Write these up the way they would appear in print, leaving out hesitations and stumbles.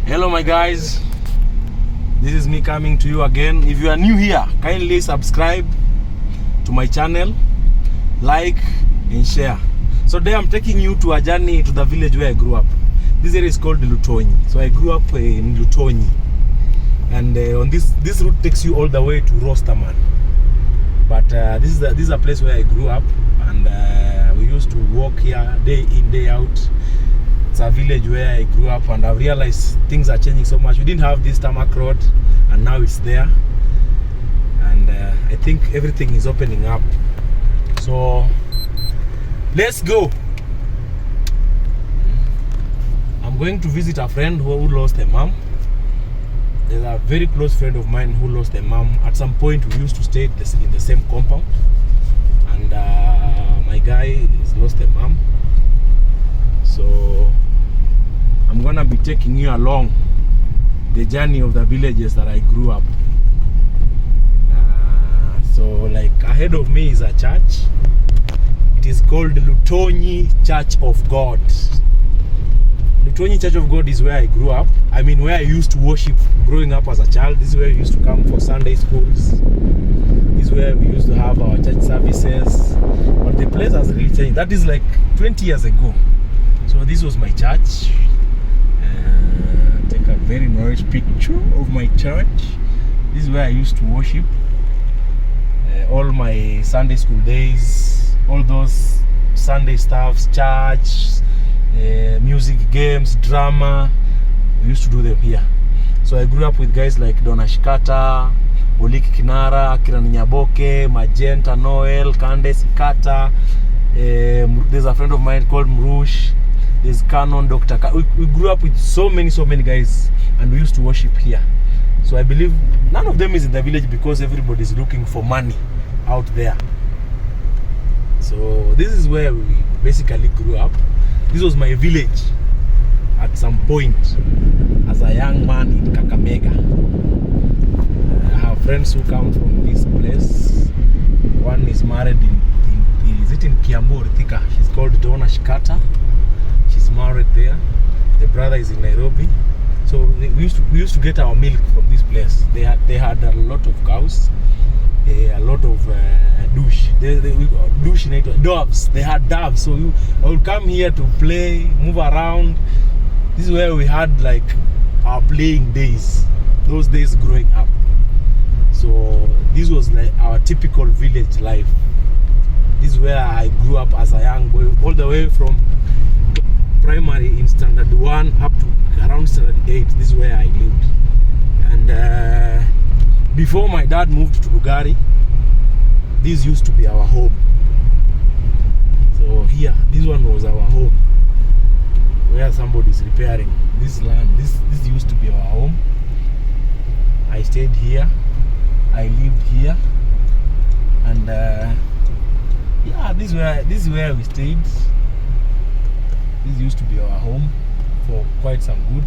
Hello my guys, this is me coming to you again. If you are new here, kindly subscribe to my channel, like and share. So today I'm taking you to a journey to the village where I grew up. This area is called Lutonyi. So I grew up in Lutonyi, and on this route takes you all the way to Rosterman. But this is a place where I grew up, and we used to walk here day in, day out. It's a village where I grew up, and I've realized things are changing so much. We didn't have this tarmac road, and now it's there. And I think everything is opening up. So let's go. I'm going to visit a friend who lost a mom. There's a very close friend of mine who lost a mom. At some point, we used to stay in the same compound, and my guy has lost a mom. So I'm gonna be taking you along the journey of the villages that I grew up. So like ahead of me is a church. It is called Lutonyi Church of God. Lutonyi Church of God is where I grew up. I mean, where I used to worship growing up as a child. This is where we used to come for Sunday schools. This is where we used to have our church services. But the place has really changed. That is like 20 years ago. So this was my church. Take a very nice picture of my church. This is where I used to worship. All my Sunday school days, all those Sunday stuffs, church, music, games, drama, we used to do them here. So I grew up with guys like Donna Shikata, Oliki Kinara, Kiran Nyaboke, Magenta, Noel, Candace Kata. There's a friend of mine called Mrush. There's Canon, Dr. We grew up with so many guys, and we used to worship here. So I believe none of them is in the village because everybody is looking for money out there. So this is where we basically grew up. This was my village at some point as a young man in Kakamega. I have friends who come from this place. One is married in Kiambu or Thika. She's called Donna Shikata. She's married there. The brother is in Nairobi. So we used to get our milk from this place. They had a lot of cows, a lot of doves. They had doves. So I would come here to play, move around. This is where we had like our playing days. Those days growing up. So this was like our typical village life. This is where I grew up as a young boy, all the way from primary in standard 1 up to around standard 8. This is where I lived. And before my dad moved to Lugari, this used to be our home. So here, this one was our home, where somebody is repairing this land. This used to be our home. I stayed here, I lived here, and yeah, this is where we stayed. This used to be our home for quite some good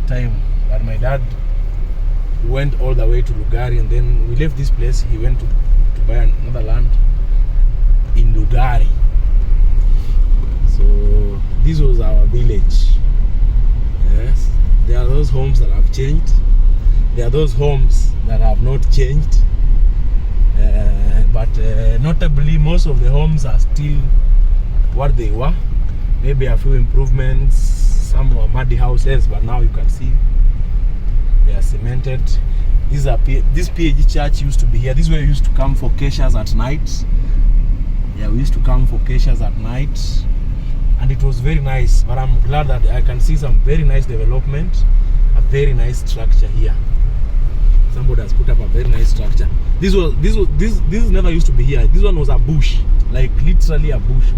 time. But my dad went all the way to Lugari, and then we left this place. He went to buy another land in Lugari. So this was our village. Yes, there are those homes that have changed. There are those homes that have not changed. But notably, most of the homes are still what they were. Maybe a few improvements. Some were muddy houses, but now you can see they are cemented. This PAG church used to be here. This is where we used to come for keishas at night. Yeah, we used to come for keishas at night, and it was very nice. But I'm glad that I can see some very nice development, a very nice structure here. Somebody has put up a very nice structure. This never used to be here. This one was a bush, like literally a bush.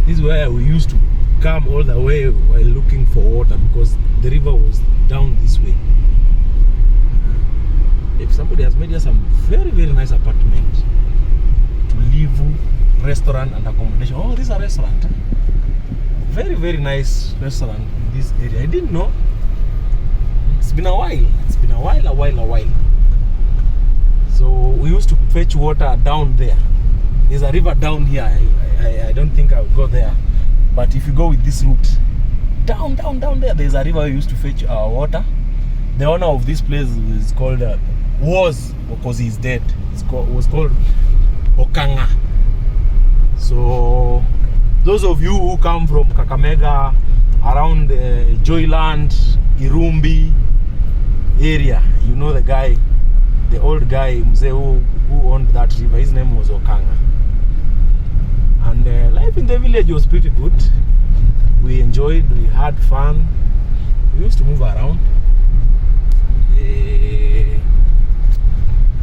This is where we used to come all the way while looking for water, because the river was down this way. If somebody has made here some very nice apartment to live, restaurant and accommodation. Oh, this is a restaurant. Very nice restaurant in this area. I didn't know. It's been a while. A while. So we used to fetch water down there. There's a river down here. I don't think I'll go there. But if you go with this route, down there, there's a river we used to fetch our water. The owner of this place is called was, because he's dead, was called Okanga. So those of you who come from Kakamega, around Joyland, Irumbi area, you know the guy, the old guy Mzee who owned that river. His name was Okanga. And life in the village was pretty good. We enjoyed, we had fun, we used to move around.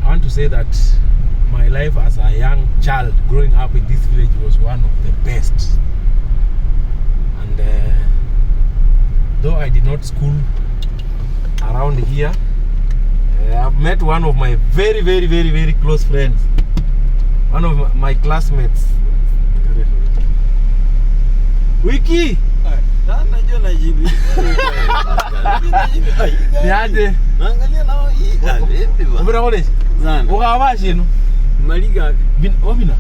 I want to say that my life as a young child growing up in this village was one of the best. And though I did not school around here, I've met one of my very close friends, one of my classmates. Wiki! Niaje? Naangalia nao hii vipi bwana? Ubira college? Zana. Ukawashi no? Maliga. Wabina?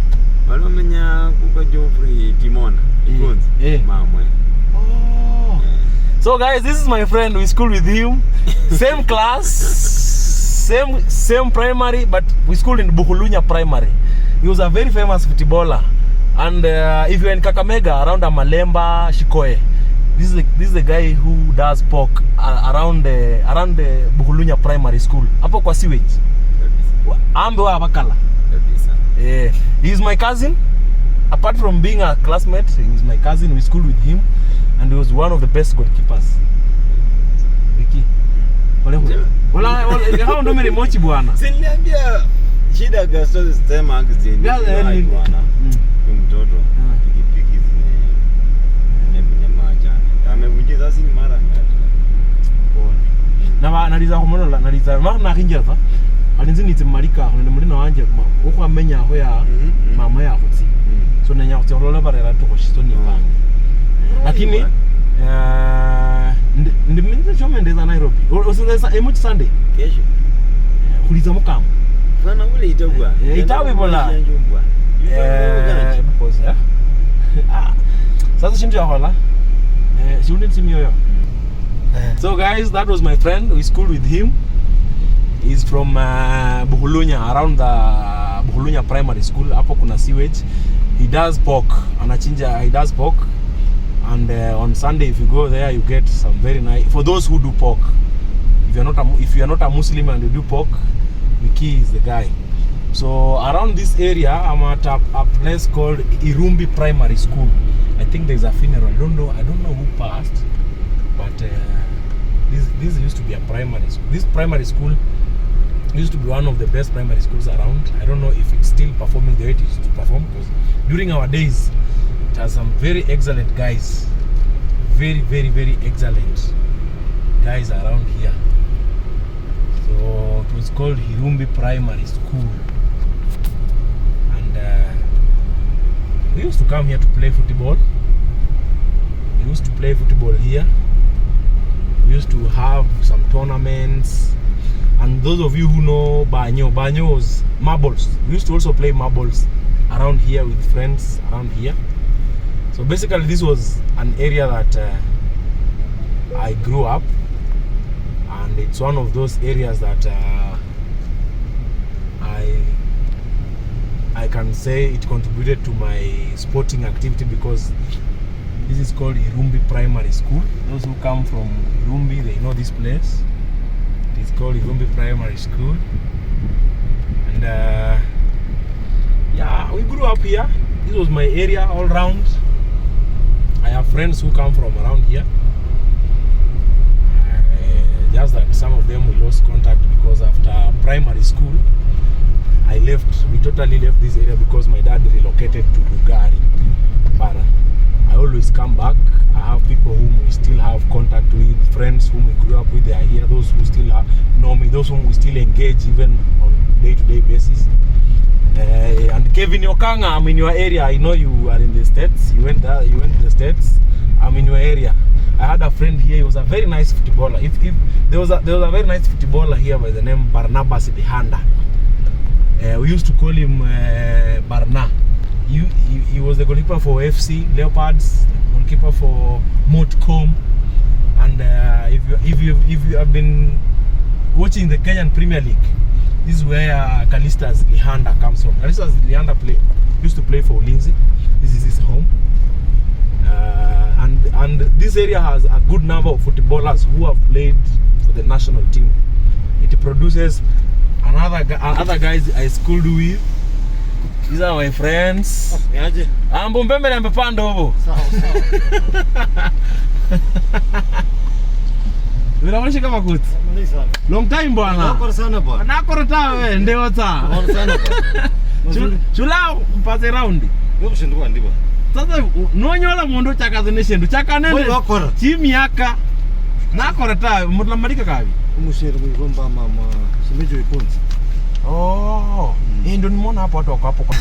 Walo menya kuka Geoffrey Timona. Ikonzi. Mamwe. Oh. So guys, this is my friend. We school with him. Same class. Same primary, but we schooled in Bukhulunya primary. He was a very famous footballer. And if you're in Kakamega, around Malemba, Shikoe, this is the guy who does pork around the Bukhulunya primary school. Hapo kwa sewage. Ambe wa bakala. Yeah. He's my cousin. Apart from being a classmate, he was my cousin. We schooled with him, and he was one of the best goalkeepers. Wiki. Wala hao ndo mimi mochi bwana. Siniambia shida gasto system magazine. Bwana. Mtoto pikipiki zime amevunjiza sini mara ngapi na naliza kumono naliza na kinjaza alinzi nitimalika ne mulina wanje uko amenya aho ya mama ya kutsi so nenya kuti olola barera to koshizo ni bangi lakini ndimenze chomendeza Nairobi usinza emuchi Sunday kesho kuliza mukama fana ule itagwa itawe bola because sasa shindu ya hola she wouldn't see me here. So guys, that was my friend. We schooled with him. He's from Bukhulunya, around the Bukhulunya primary school. Hapo kuna sewage. He does pork. Anachinja, he does pork. And on Sunday, if you go there, you get some very nice. For those who do pork, if you are not a Muslim and you do pork, Wiki is the guy. So around this area, I'm at a place called Irumbi Primary School. I think there's a funeral. I don't know who passed, but this used to be a primary school. This primary school used to be one of the best primary schools around. I don't know if it's still performing the way it used to perform, because during our days, it has some very excellent guys, very excellent guys around here. So it was called Irumbi Primary School. We used to come here to play football. We used to play football here. We used to have some tournaments. And those of you who know Banyo was marbles. We used to also play marbles around here with friends around here. So basically this was an area that I grew up. And it's one of those areas that I can say it contributed to my sporting activity, because this is called Irumbi Primary School. Those who come from Irumbi, they know this place. It is called Irumbi Primary School. And yeah, we grew up here. This was my area all round. I have friends who come from around here. Just that some of them we lost contact because after primary school, we totally left this area because my dad relocated to Lugari. But I always come back. I have people whom we still have contact with, friends whom we grew up with, they are here, those who still know me, those whom we still engage even on day-to-day basis. And Kevin Okanga, I'm in your area. I know you are in the States. You went to the States. I'm in your area. I had a friend here. He was a very nice footballer. There was a very nice footballer here by the name Barnabas Bihanda. We used to call him Barna. he was the goalkeeper for FC Leopards, goalkeeper for Motcom, and if you have been watching the Kenyan Premier League, this is where Kalista's Lihanda comes from. Kalista's Lihanda used to play for Ulinzi. This is his home, and this area has a good number of footballers who have played for the national team. It produces other guys I schooled with. These are my friends. Ambo mbembe na mbepanda hovo. Sawa. Unaonyesha kama kuti. Long time bwana. Nakora sana bwana. Nakora tawe ndio ta. Nakora sana bwana. Chula mpate round. Yo kushinduka ndiba. Sasa nonyola mundu chakaze shindu chakanene. Wewe wakora. Chimi yaka. Nakora tawe mutlamarika kabi. Umushere kwigomba mama simejo iponzi. Oh. Ndio nimeona hapo watu wako hapo.